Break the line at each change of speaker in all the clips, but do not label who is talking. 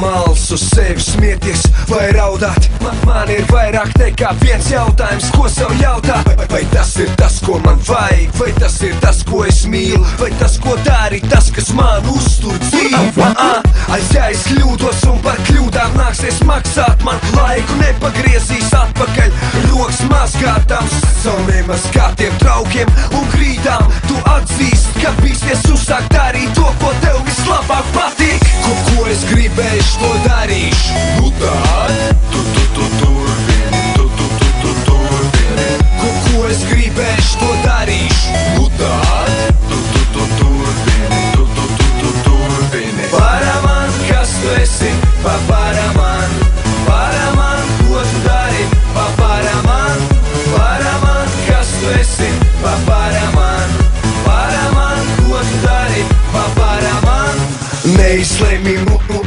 malas uz sevi smieties vai raudāt. Man ir vairāk nekā viens jautājums, ko sev jautāt. Vai tas ir tas, ko man vajag, vai tas ir tas, ko es mīlu, vai tas, ko dari, tas, kas man uztur dzīvi. Ja es kļūdos un par kļūdām nāksies maksāt, man laiku nepagriezīs atpakaļ, rokas mazgātām saviem mazgātiem traukiem un grīdām. Tu atzīst, ka bīsties uzsākt darīt to, ko tev vislabāk patīk. Ko es gribēšu, to darīšu. Nu tad tu turpini, tu turpini. Ko es gribēšu, to darīšu. Nu tad tu turpini, tu turpini. Paraman, kas tu esi, paparaman, paraman, ko tu dari, paparaman, paraman, kas tu esi, paparaman, paraman, ko tu dari, paparaman. Neizlēmi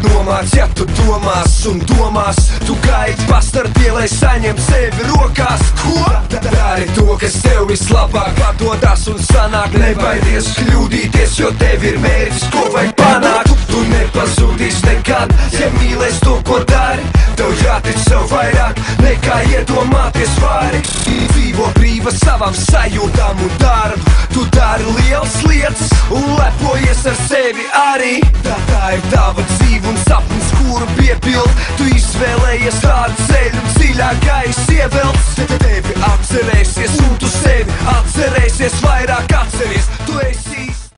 nomāc, ja tu domās un domās, tu gaidi pastarpie, lai saņem sevi rokās. Ko? Dari to, kas tev vislabāk padodas un sanāk. Nebaidies kļūdīties, jo tev ir mērķis, ko vajag panākt. Tu nepazudīs nekad, ja mīlēs to, ko dari. Tev jātic sev vairāk, nekā iedomāties vari. Dzīvo brīva savam sajūtām un darbu. Tu dari lielas lietas un lepojies ar sevi arī. Tā ir tava dzīve un sapnis, kuru piepild. Tu izvēlējies tādu ceļu, dziļākais ievelts. Tevi atcerēsies un tu sevi atcerēsies, vairāk atceries. Tu esi